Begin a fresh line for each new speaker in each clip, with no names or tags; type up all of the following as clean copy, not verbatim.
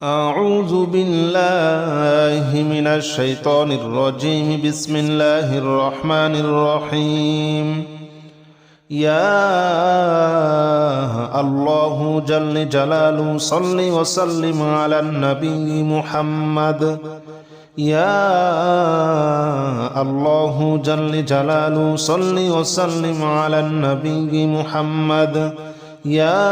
أعوذ بالله من الشيطان الرجيم. بسم الله الرحمن الرحيم. يا الله جل جلاله صل وسلم على النبي محمد. يا الله جل جلاله صل وسلم على النبي محمد. يا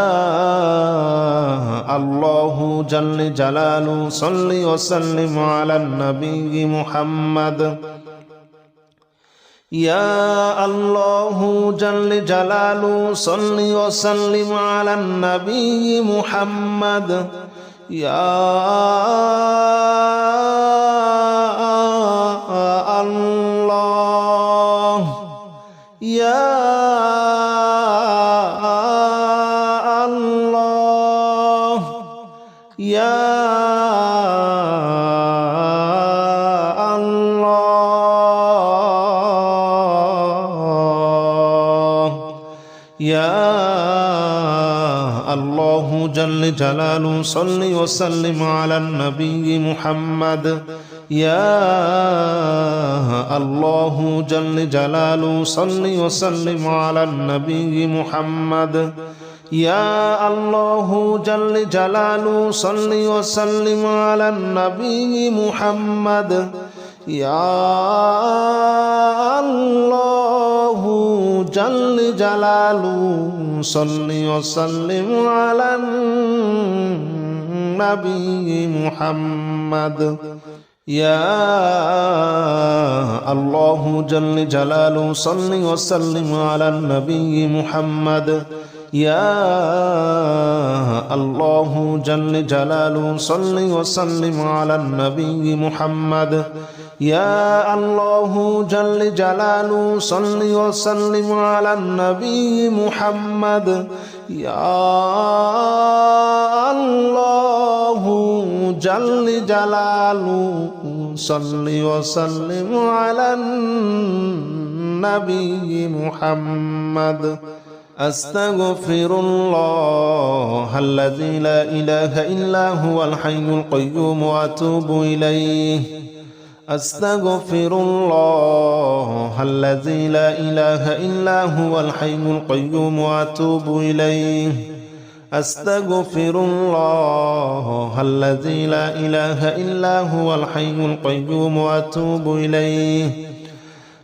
الله جل جلاله صل وسلم على النبي محمد. يا الله جل جلاله صل وسلم على النبي محمد. يا الله يا يا الله يا الله جل جلاله صل وسلم على النبي محمد. يا الله جل جلاله صل وسلم على النبي محمد. يا الله جل جلاله صل وسلم على النبي محمد. يا الله جل جلاله صل وسلم على النبي محمد. يا الله جل جلاله صل وسلم على النبي محمد. يا الله جل جلاله صل وسلم على النبي محمد. يا الله جل جلاله صل وسلم على النبي محمد. يا الله جل جلاله صل وسلم على النبي محمد. أستغفر الله الذي لا إله إلا هو الحي القيوم وأتوب إليه. أستغفر الله الذي لا إله إلا هو الحي القيوم وأتوب إليه. أستغفر الله الذي لا إله إلا هو الحي القيوم وأتوب إليه.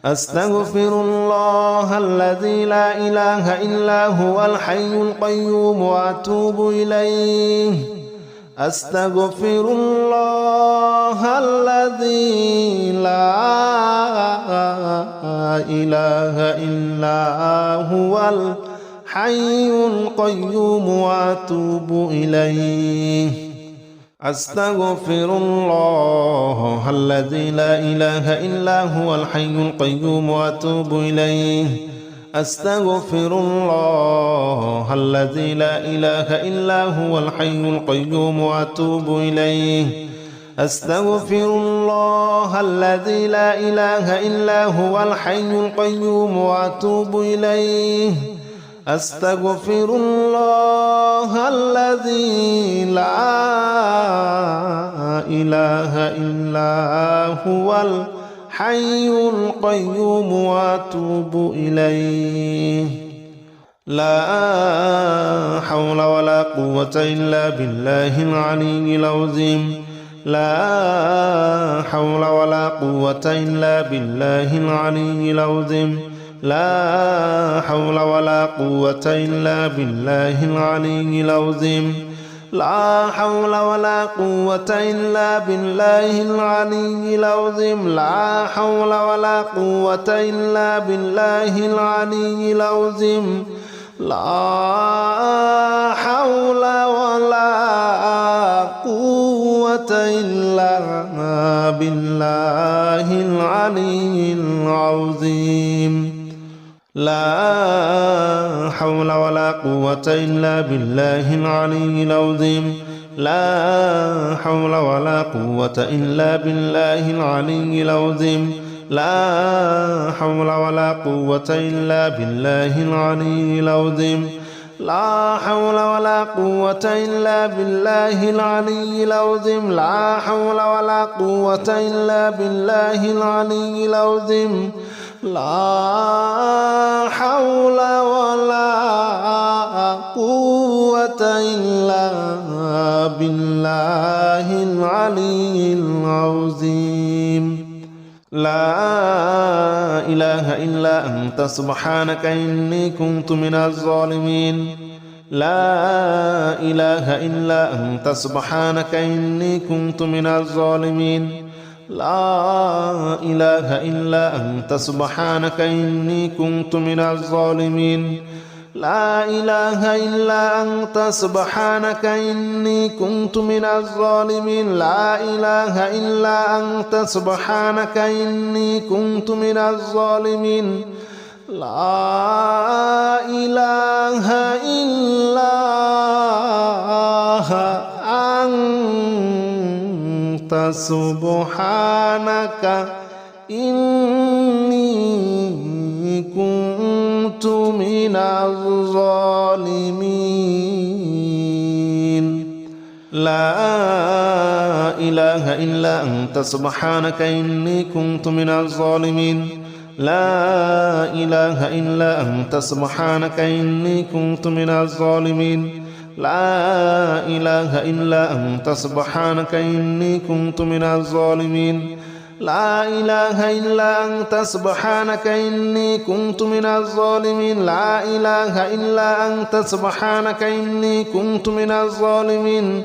أستغفر الله الذي لا إله إلا هو الحي القيوم وأتوب إليه. أستغفر الله الذي لا إله إلا هو الحي القيوم وأتوب إليه. أستغفر الله الذي لا إله إلا هو الحي القيوم وأتوب إليه. أستغفر الله الذي لا إله إلا هو الحي القيوم وأتوب إليه. أستغفر الله الذي لا إله إلا هو الحي القيوم وأتوب إليه. أستغفر الله الذي لا إله إلا هو الحي القيوم وأتوب إليه. لا حول ولا قوة إلا بالله العلي العظيم. لا حول ولا قوة إلا بالله العلي العظيم. لا حول ولا قوة إلا بالله العلي العظيم. لا حول ولا قوة إلا بالله العلي العظيم. لا حول ولا قوة إلا بالله العلي العظيم. لا حول ولا قوة إلا بالله العلي العظيم. لا حول ولا قوة إلا بالله العلي العظيم. لا حول ولا قوة إلا بالله العلي العظيم. لا حول ولا قوة إلا بالله العلي العظيم. لا حول ولا قوة إلا بالله العلي العظيم لا حول ولا قوة إلا بالله العلي العظيم لا حول ولا قوة إلا بالله العلي العظيم لا إله إلا أنت سبحانك إني كنت من الظالمين لا إله إلا أنت سبحانك إني كنت من الظالمين لا إله إلا أنت سبحانك إني كنت من الظالمين لا إله إلا أنت سبحانك إني كنت من الظالمين لا إله إلا أنت سبحانك إني كنت من الظالمين لا إله إلا أنت سبحانك إني كنت من الظالمين لا إله إلا أنت سبحانك إني كنت من الظالمين لا إله إلا أنت سبحانك إني كنت من الظالمين لا إله إلا أنت سبحانك إني كنت من الظالمين لا إله إلا أنت سبحانك إني كنت من الظالمين لا إله إلا أنت سبحانك إني كنت من الظالمين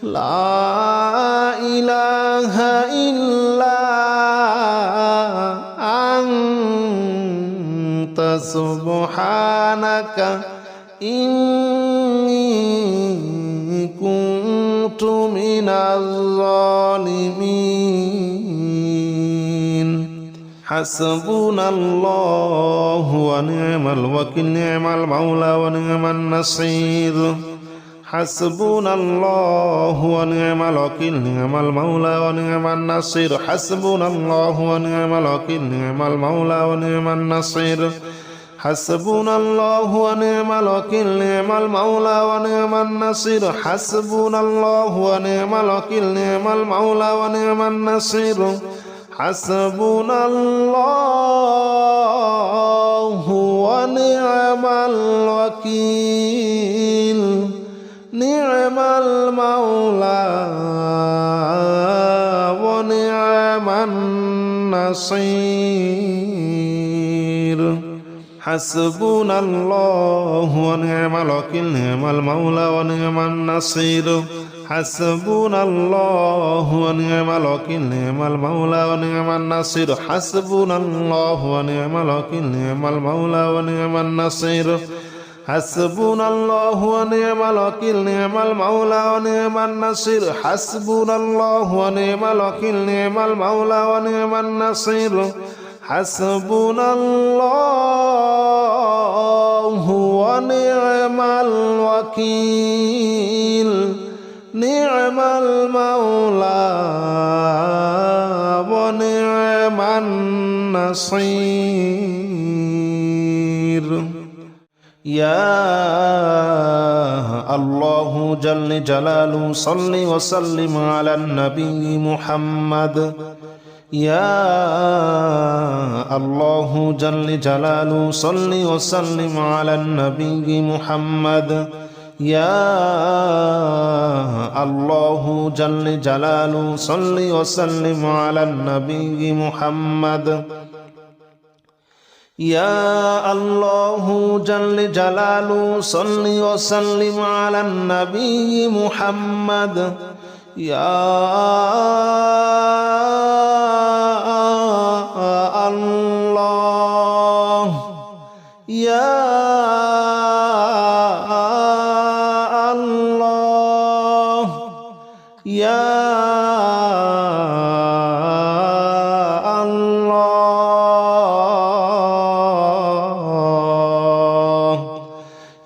لا إله إلا أنت سبحانك إني كنت من الظالمين حسبنا الله ونعم الوكيل نعم المولى ونعم النصير حسبنا الله ونعم الوكيل نعم المولى ونعم النصير حسبنا الله ونعم الوكيل نعم المولى ونعم النصير حسبنا الله ونعم الوكيل نعم المولى ونعم النصير حسبنا الله ونعم الوكيل نعم المولى ونعم النصير حسبنا الله ونعم الوكيل نعم المولى ونعم النصير حسبنا الله ونعم الوكيل نعم المولى ونعم النصير حسبنا الله ونعم الوكيل نعم المولى ونعم النصير حسبنا الله ونعم الوكيل نعم المولى ونعم النصير حسبنا الله ونعم الوكيل نعم المولى ونعم النصير حسبنا الله ونعم الوكيل نعم المولى ونعم النصير حسبنا الله ونعم الوكيل نعم المولى ونعم النصير يا الله جل جلاله صل وسلم على النبي محمد يا الله جل جلاله صل وسلم على النبي محمد يا الله جل جلاله صل وسلم على النبي محمد يا الله جل جلاله صل وسلم على النبي محمد يا الله يا الله يا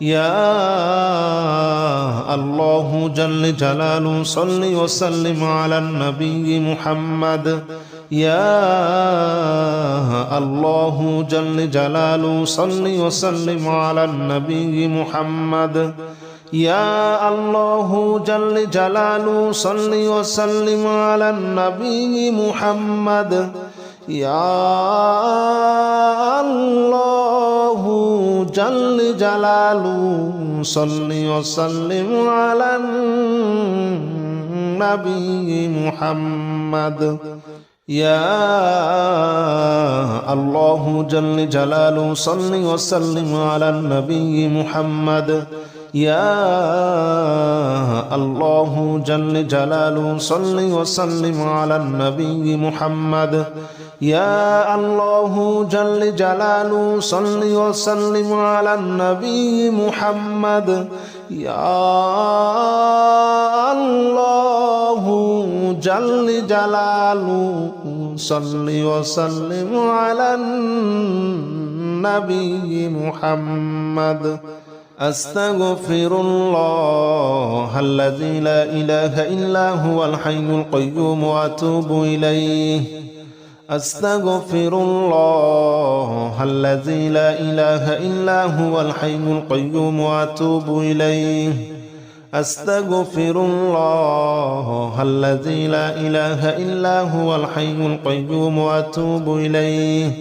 يا الله جل جلاله صل وسلم على النبي محمد يا الله جل جلاله صل وسلم على النبي محمد يا الله جل جلاله صل وسلم على النبي محمد يا الله جل جلاله صل وسلم على النبي محمد يا الله جل جلاله صل وسلم على النبي محمد يا الله جل جلاله صل وسلم على النبي محمد يا الله جل جلاله صل وسلم على النبي محمد يا الله جل جلاله صل وسلم على النبي محمد أستغفر الله الذي لا إله إلا هو الحي القيوم وأتوب إليه أستغفر الله الذي لا إله إلا هو الحي القيوم وأتوب إليه أستغفر الله الذي لا إله إلا هو الحي القيوم وأتوب إليه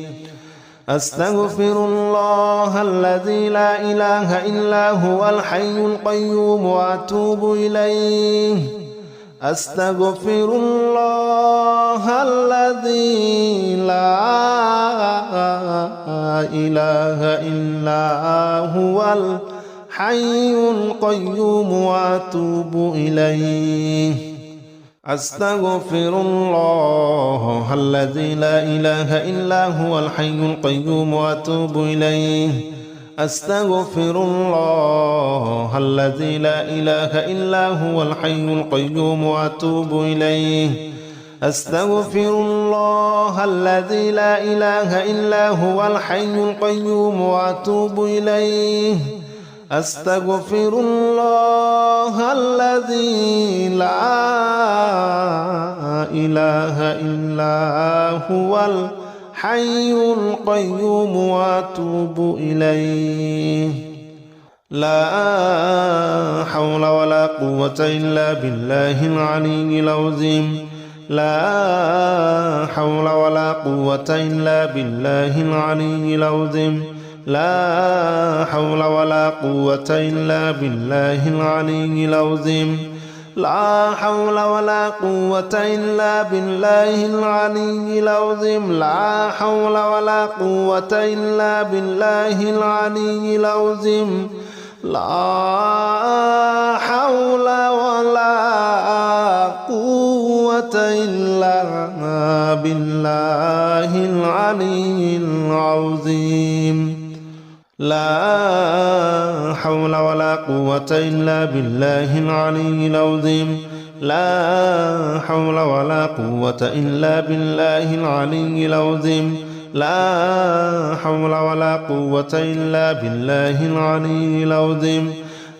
أستغفر الله الذي لا إله إلا هو الحي القيوم وأتوب إليه أستغفر الله الذي لا إله إلا هو الحي القيوم وأتوب إليه أستغفر الله الذي لا إله إلا هو الحي القيوم وأتوب إليه أستغفر الله الذي لا إله إلا هو الحي القيوم وأتوب إليه أستغفر الله الذي لا إله إلا هو الحي القيوم وأتوب إليه أستغفر الله الذي لا إله إلا هو الحي القيوم وأتوب إليه لا حول ولا قوة إلا بالله العلي العظيم لا حول ولا قوة إلا بالله العلي العظيم لا حول ولا قوة إلا بالله العلي العظيم لا حول ولا قوة إلا بالله العلي العظيم لا حول ولا قوة إلا بالله العلي العظيم لا حول ولا قوة إلا بالله العلي العظيم لا حول ولا قوة إلا بالله العلي العظيم لا حول ولا قوة إلا بالله العلي العظيم لا حول ولا قوة إلا بالله العلي العظيم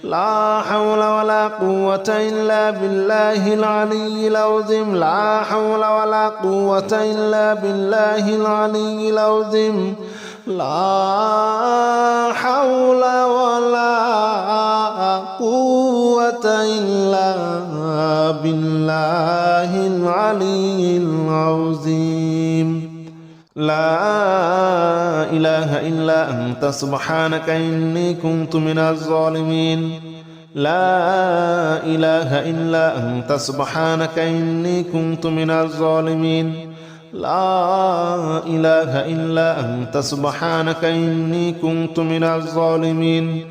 لا حول ولا قوة إلا بالله العلي العظيم لا حول ولا قوة إلا بالله العلي العظيم لا حول ولا قوة إلا بالله العلي العظيم لا إله إلا أنت سبحانك إني كنت من الظالمين لا إله إلا أنت سبحانك إني كنت من الظالمين لا إله إلا أنت سبحانك إني كنت من الظالمين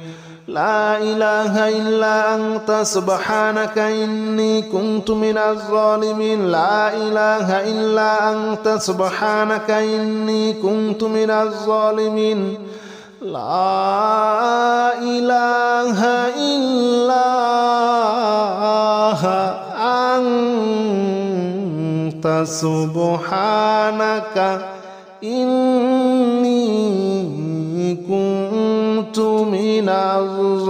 لا إله إلا أنت سبحانك إني كنت من الظالمين لا إله إلا أنت سبحانك إني كنت من الظالمين لا إله إلا أنت سبحانك إني كنت من الظالمين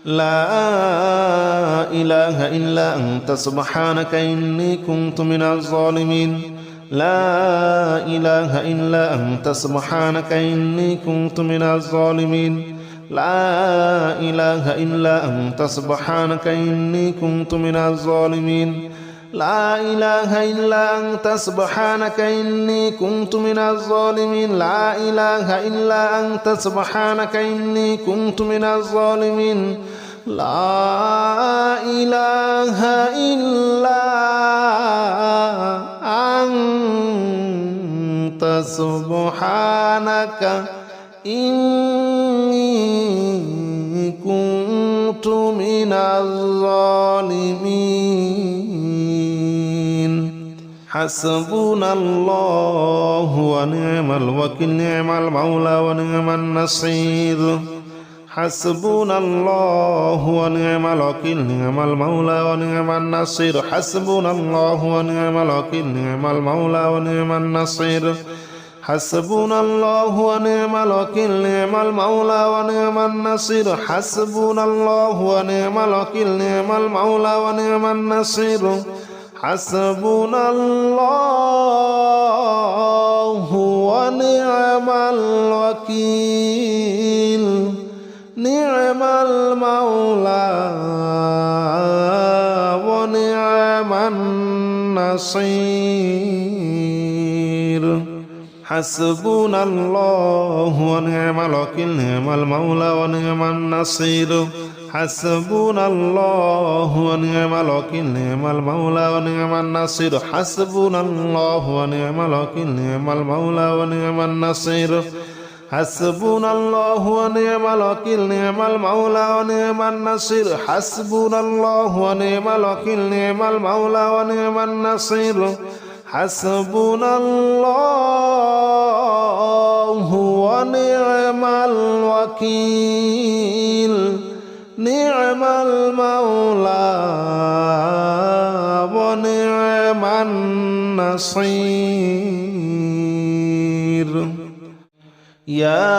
لا إله إلا أنت سبحانك إني كنت من الظالمين لا إله إلا أنت سبحانك إني كنت من الظالمين لا إله إلا أنت سبحانك إني كنت من الظالمين لا إله إلا أنت سبحانك إني كنت من الظالمين لا إله إلا أنت سبحانك إني كنت من الظالمين لا إله إلا أنت سبحانك إني كنت من الظالمين حسبنا الله ونعم الوكيل نعم المولى ونعم النصير حسبنا الله ونعم الوكيل نعم المولى ونعم النصير حسبنا الله ونعم الوكيل نعم المولى ونعم النصير حسبنا الله ونعم الوكيل نعم المولى ونعم النصير حسبنا الله ونعم الوكيل نعم المولى ونعم النصير حسبنا الله ونعم الوكيل نعم المولى ونعم النصير حسبنا الله ونعم الوكيل نعم المولى ونعم النصير حسبنا الله ونعم الوكيل نعم المولى ونعم النصير حسبنا الله ونعم الوكيل نعم المولى ونعم النصير حسبنا الله ونعم الوكيل نعم المولى ونعم النصير حسبنا الله ونعم الوكيل نعم المولى ونعم النصير حسبنا الله ونعم الوكيل نعم المولى ونعم النصير يا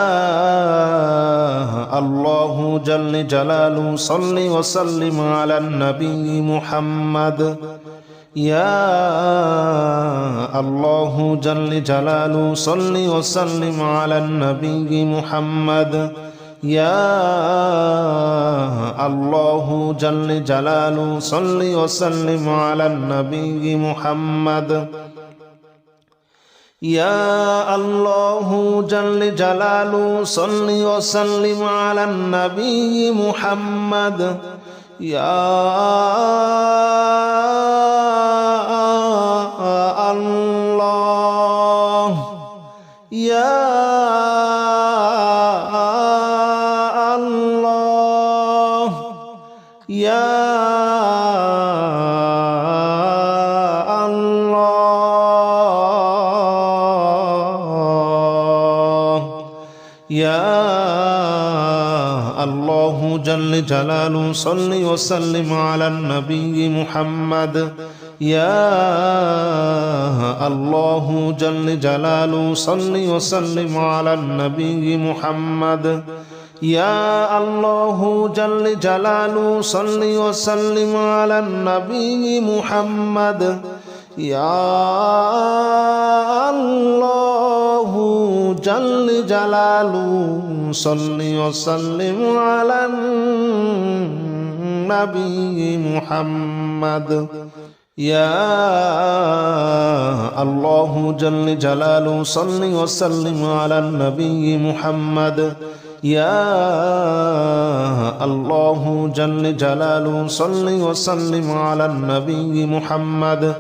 الله جل جلاله صل وسلم على النبي محمد يا الله جل جلاله صل وسلم على النبي محمد يا الله جل جلاله صل وسلم على النبي محمد يا الله جل جلاله صل وسلم على النبي محمد يا الله يا الله يا يا الله جل جلاله صل وسلم على النبي محمد يا الله جل جلاله صل وسلم على النبي محمد يا الله جل جلاله صل وسلم على النبي محمد يا الله جل جلاله صل وسلم على النبي محمد يا الله جل جلاله صل وسلم على النبي محمد يا الله جل جلاله صل وسلم على النبي محمد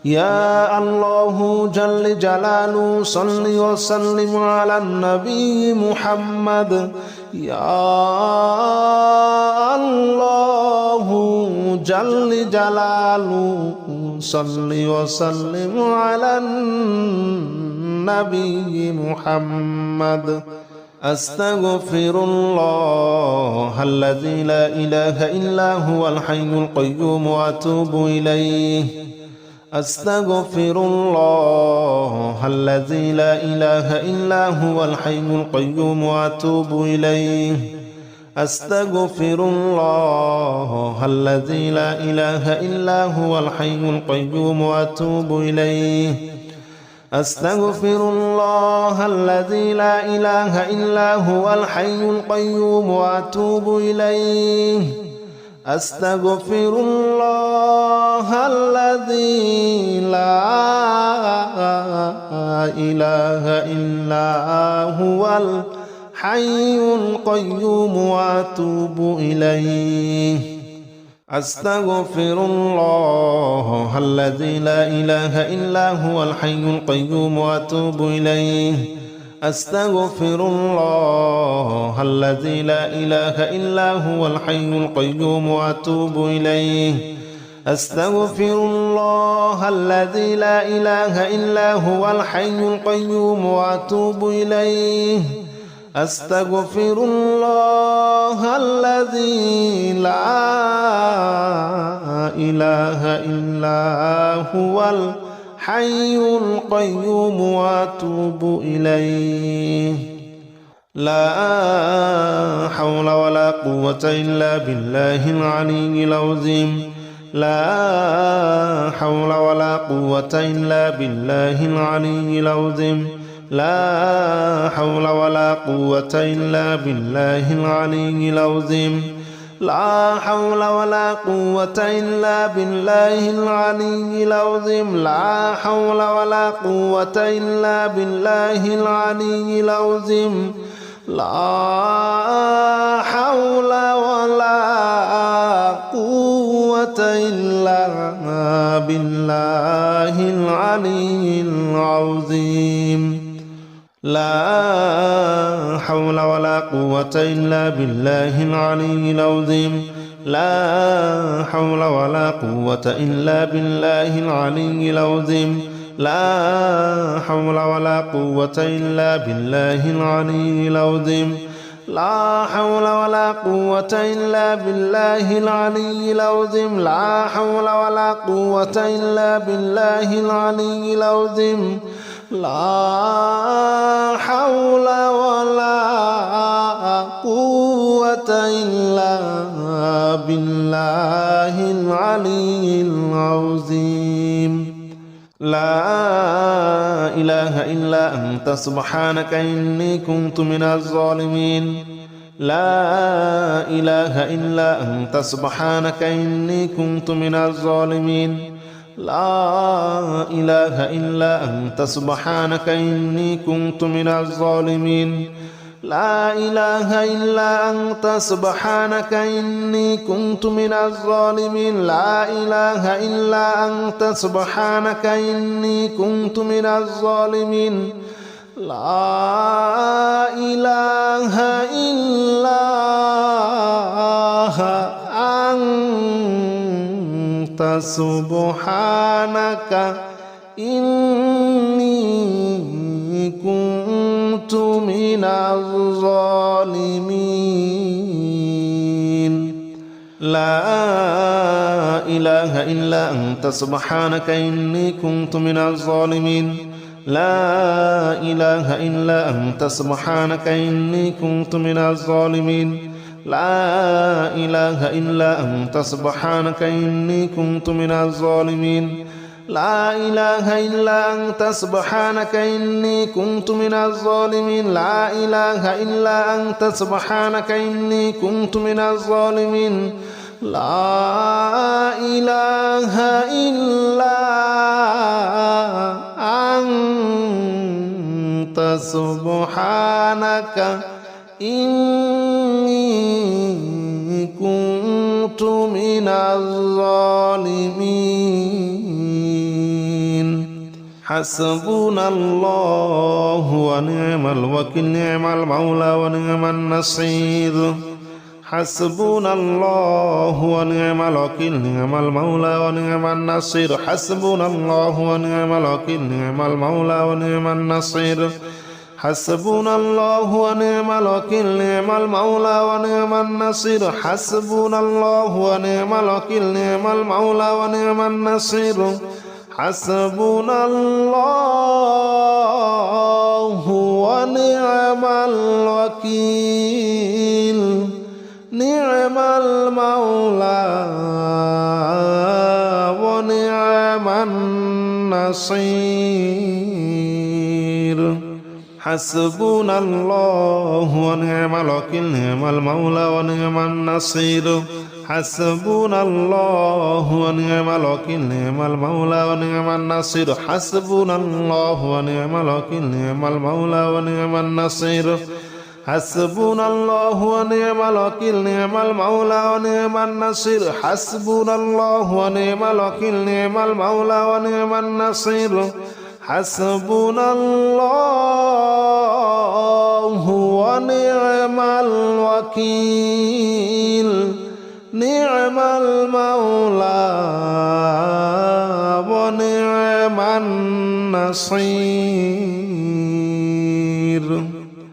يا الله جل جلاله صل وسلم على النبي محمد يا الله جل جلاله صل وسلم على النبي محمد أستغفر الله الذي لا إله إلا هو الحي القيوم وأتوب إليه أستغفر الله الذي لا إله إلا هو الحي القيوم وأتوب إليه أستغفر الله الذي لا إله إلا هو الحي القيوم وأتوب إليه أستغفر الله الذي لا إله إلا هو الحي القيوم وأتوب إليه أستغفر الله الذي لا إله إلا هو الحي القيوم وأتوب إليه أستغفر الله الذي لا إله إلا هو الحي القيوم وأتوب إليه أستغفر الله الذي لا إله إلا هو الحي القيوم وأتوب إليه أستغفر الله الذي لا إله إلا هو الحي القيوم وأتوب إليه أستغفر الله الذي لا إله إلا هو الحي القيوم وأتوب إليه لا حول ولا قوة إلا بالله العلي العظيم لا حول ولا قوة إلا بالله العلي العظيم لا حول ولا قوة إلا بالله العلي العظيم لا حول ولا قوة إلا بالله العلي العظيم لا حول ولا قوة إلا بالله العلي العظيم لا حول ولا قوة إلا بالله العلي العظيم لا حول ولا قوة إلا بالله العلي العظيم لا حول ولا قوة إلا بالله العلي العظيم لا حول ولا قوة إلا بالله العلي العظيم لا حول ولا قوة إلا بالله العلي العظيم لا حول ولا قوة إلا بالله العلي العظيم لا حول ولا قوة إلا بالله العلي العظيم لا إله إلا أنت سبحانك إني كنت من الظالمين لا إله إلا أنت سبحانك إني كنت من الظالمين لا إله إلا أنت سبحانك إني كنت من الظالمين لا إله إلا أنت سبحانك إني كنت من الظالمين لا إله إلا أنت سبحانك إني كنت من الظالمين لا إله إلا أنت سبحانك إني كنت من الظالمين لا إله إلا أنت سبحانك إني كنت من الظالمين لا إله إلا أنت سبحانك إني كنت من الظالمين لا إله إلا أنت سبحانك إني كنت من الظالمين لا إله إلا أنت سبحانك إني كنت من الظالمين لا إله إلا أنت سبحانك إني كنت من الظالمين لا إله إلا أنت سبحانك إني كنت من الظالمين حسبنا الله ونعم الوكيل نعم المولى ونعم النصير حسبنا الله ونعم الوكيل نعم المولى ونعم النصير حسبنا الله ونعم الوكيل نعم المولى ونعم النصير حسبنا الله ونعم الوكيل نعم المولى ونعم النصير حسبنا الله ونعم الوكيل نعم المولى ونعم النصير حسبنا الله ونعم الوكيل نعم المولى ونعم النصير حسبنا الله ونعم الوكيل نعم المولى ونعم النصير حسبنا الله ونعم الوكيل نعم المولى ونعم النصير حسبنا الله ونعم الوكيل نعم المولى ونعم النصير حسبنا الله ونعم الوكيل نعم المولى ونعم النصير حسبنا الله ونعم الوكيل نعم المولى ونعم النصير حسبنا الله ونعم الوكيل نعم المولى ونعم النصير